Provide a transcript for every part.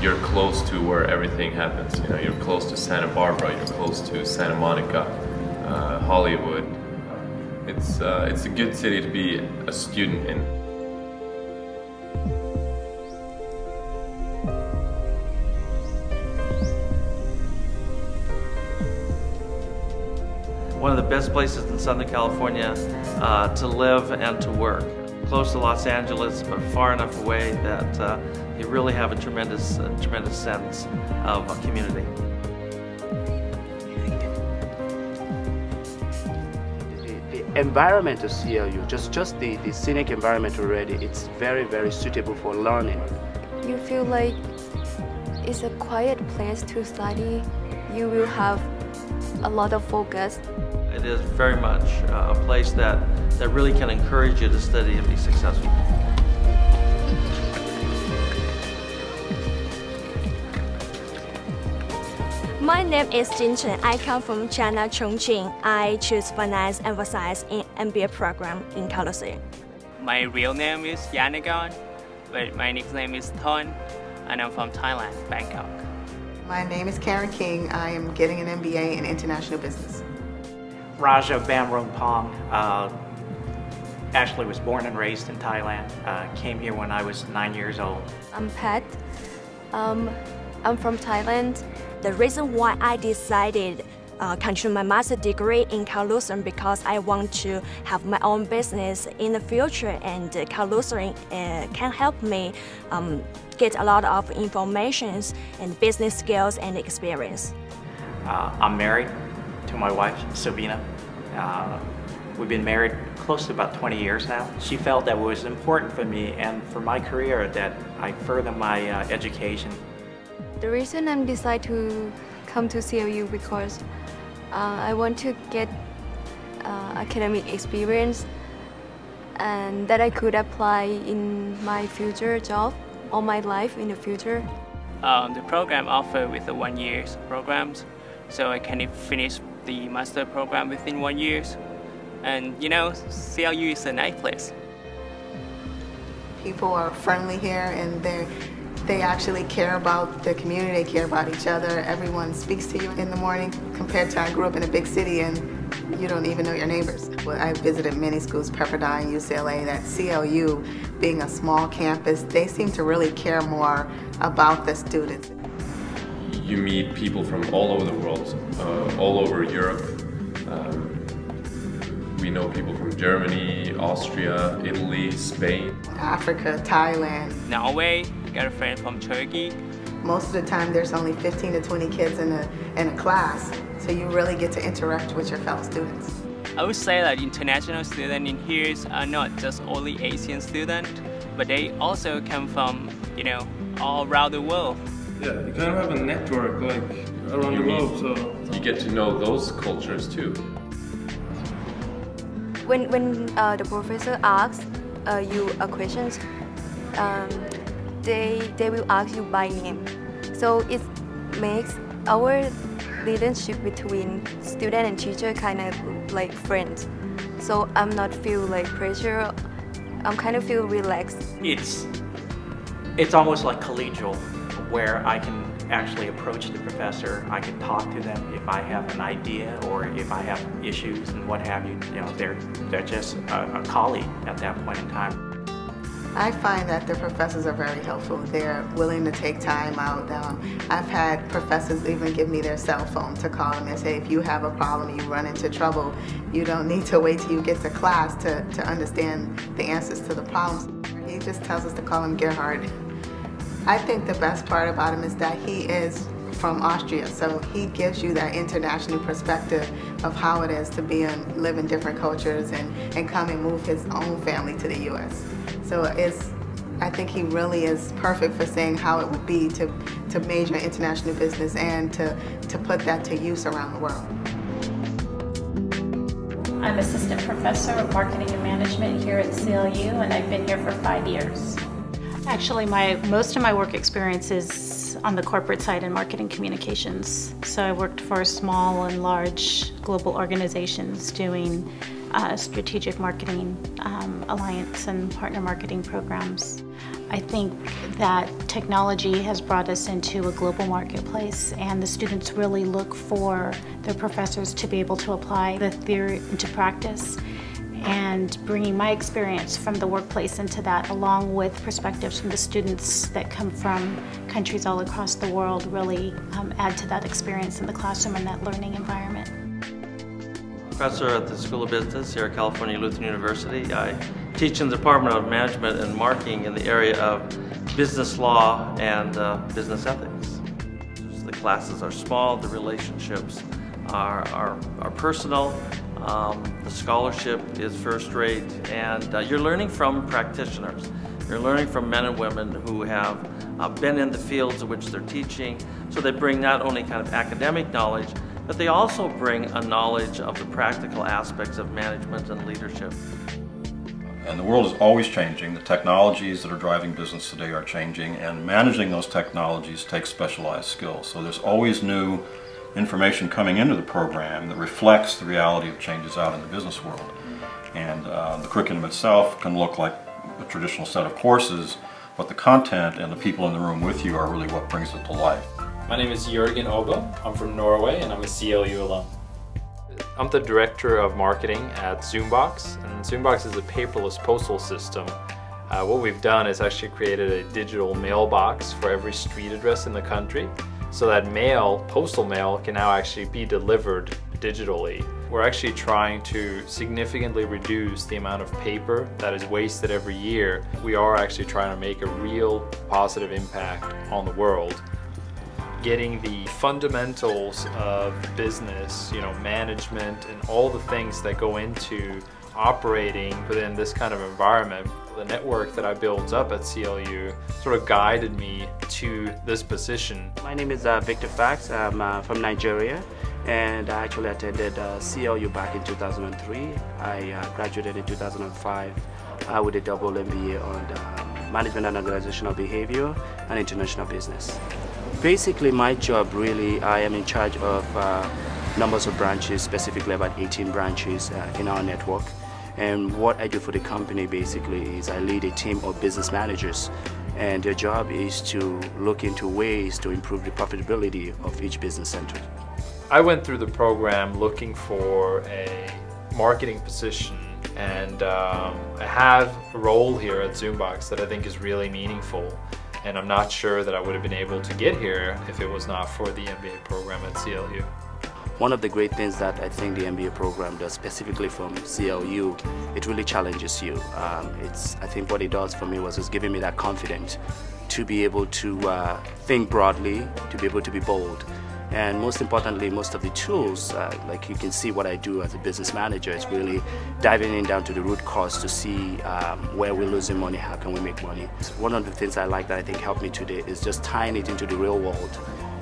you're close to where everything happens. You know, you're close to Santa Barbara, you're close to Santa Monica, Hollywood. It's a good city to be a student in. One of the best places in Southern California to live and to work. Close to Los Angeles, but far enough away that you really have a tremendous sense of a community. The environment of CLU, just the scenic environment already, it's very, very suitable for learning. You feel like it's a quiet place to study. You will have a lot of focus. It is very much a place that really can encourage you to study and be successful. My name is Jin Chen. I come from China, Chongqing. I choose finance and science in MBA program in Kaohsiung. My real name is Yanagon, but my nickname is Ton, and I'm from Thailand, Bangkok. My name is Karen King. I am getting an MBA in International Business. Raja Bamrongpong. Actually was born and raised in Thailand. Came here when I was 9 years old. I'm Pat. I'm from Thailand. The reason why I decided continue my master's degree in Kaohsiung because I want to have my own business in the future, and Kaohsiung can help me get a lot of information and business skills and experience. I'm married to my wife, Sabina. We've been married close to about 20 years now. She felt that it was important for me and for my career that I further my education. The reason I decided to come to CLU because I want to get academic experience and that I could apply in my future job or my life in the future. The program offered with the 1 year programs, so I can finish the master program within 1 year. And you know, CLU is a nice place. People are friendly here, and they actually care about the community, they care about each other. Everyone speaks to you in the morning compared to I grew up in a big city and you don't even know your neighbors. Well, I visited many schools, Pepperdine, UCLA, that CLU being a small campus, they seem to really care more about the students. You meet people from all over the world, all over Europe. We know people from Germany, Austria, Italy, Spain. Africa, Thailand. Norway, got a friend from Turkey. Most of the time there's only 15 to 20 kids in a class, so you really get to interact with your fellow students. I would say that international students in here are not just only Asian students, but they also come from, you know, all around the world. Yeah, you kind of have a network like around the globe, so you get to know those cultures too. When the professor asks you a question, they will ask you by name. So it makes our relationship between student and teacher kind of like friends. So I'm not feel like pressure. I'm kind of feel relaxed. It's almost like collegial, where I can actually approach the professor. I can talk to them if I have an idea or if I have issues and what have you. You know, they're just a colleague at that point in time. I find that the professors are very helpful. They're willing to take time out. I've had professors even give me their cell phone to call them and say, if you have a problem, you run into trouble, you don't need to wait till you get to class to understand the answers to the problems. He just tells us to call him Gerhard. I think the best part about him is that he is from Austria, so he gives you that international perspective of how it is to live in different cultures and come and move his own family to the U.S. So I think he really is perfect for saying how it would be to major in international business and to put that to use around the world. I'm Assistant Professor of Marketing and Management here at CLU, and I've been here for 5 years. Actually, most of my work experience is on the corporate side in marketing communications. So I worked for small and large global organizations doing strategic marketing, alliance and partner marketing programs. I think that technology has brought us into a global marketplace, and the students really look for their professors to be able to apply the theory into practice. And bringing my experience from the workplace into that, along with perspectives from the students that come from countries all across the world, really add to that experience in the classroom and that learning environment. Professor at the School of Business here at California Lutheran University. I teach in the Department of Management and Marketing in the area of business law and business ethics. The classes are small, the relationships are personal. The scholarship is first rate, and you're learning from practitioners. You're learning from men and women who have been in the fields in which they're teaching, so they bring not only kind of academic knowledge, but they also bring a knowledge of the practical aspects of management and leadership. And the world is always changing. The technologies that are driving business today are changing, and managing those technologies takes specialized skills. So there's always new information coming into the program that reflects the reality of changes out in the business world. And the curriculum itself can look like a traditional set of courses, but the content and the people in the room with you are really what brings it to life. My name is Jørgen Oba. I'm from Norway and I'm a CLU alum. I'm the director of marketing at Zoombox, and Zoombox is a paperless postal system. What we've done is actually created a digital mailbox for every street address in the country, so that mail, postal mail, can now actually be delivered digitally. We're actually trying to significantly reduce the amount of paper that is wasted every year. We are actually trying to make a real positive impact on the world. Getting the fundamentals of business, management and all the things that go into operating within this kind of environment. The network that I built up at CLU sort of guided me to this position. My name is Victor Fax. I'm from Nigeria, and I actually attended CLU back in 2003. I graduated in 2005 with a double MBA on Management and Organizational Behavior and International Business. Basically, my job really, I am in charge of numbers of branches, specifically about 18 branches in our network. And what I do for the company basically is I lead a team of business managers, and their job is to look into ways to improve the profitability of each business center. I went through the program looking for a marketing position, and I have a role here at Zoombox that I think is really meaningful. And I'm not sure that I would have been able to get here if it was not for the MBA program at CLU. One of the great things that I think the MBA program does, specifically from CLU, it really challenges you. I think what it does for me was just giving me that confidence to be able to think broadly, to be able to be bold. And most importantly, most of the tools, like you can see what I do as a business manager, is really diving in down to the root cause to see where we're losing money, how can we make money. One of the things I like that I think helped me today is just tying it into the real world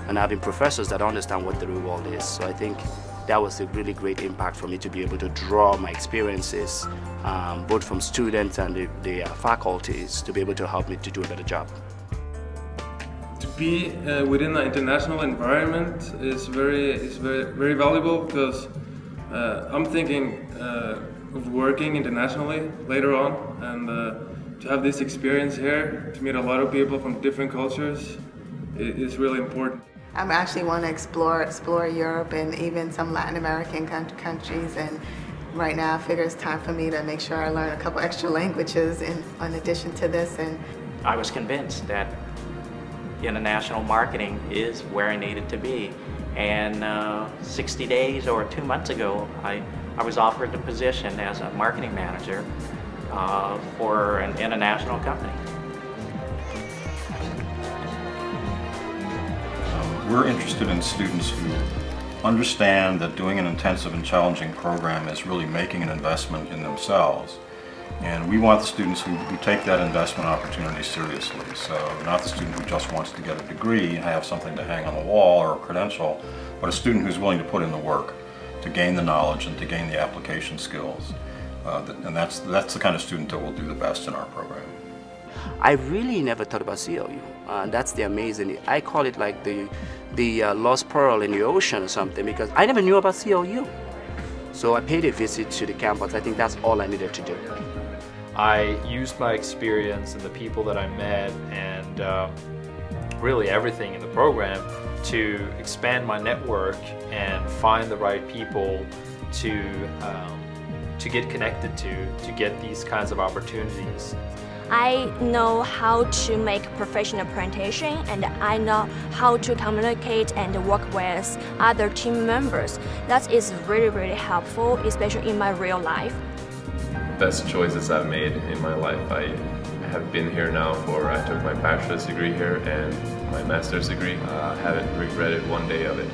and having professors that understand what the real world is. So I think that was a really great impact for me to be able to draw my experiences, both from students and the faculties, to be able to help me to do a better job. To be within an international environment is very valuable, because I'm thinking of working internationally later on, and to have this experience here, to meet a lot of people from different cultures, is really important. I actually want to explore Europe and even some Latin American countries, and right now I figure it's time for me to make sure I learn a couple extra languages in addition to this. And I was convinced that international marketing is where I needed to be, and 60 days or 2 months ago I was offered the position as a marketing manager for an international company. We're interested in students who understand that doing an intensive and challenging program is really making an investment in themselves. And we want the students who take that investment opportunity seriously. So not the student who just wants to get a degree and have something to hang on the wall or a credential, but a student who's willing to put in the work to gain the knowledge and to gain the application skills. And that's the kind of student that will do the best in our program. I really never thought about CLU. That's the amazing. I call it like the lost pearl in the ocean or something, because I never knew about CLU. So I paid a visit to the campus. I think that's all I needed to do. I used my experience and the people that I met and really everything in the program to expand my network and find the right people to get connected to get these kinds of opportunities. I know how to make professional presentation, and I know how to communicate and work with other team members. That is really, really helpful, especially in my real life. Best choices I've made in my life. I have been here now I took my bachelor's degree here and my master's degree. I haven't regretted one day of it.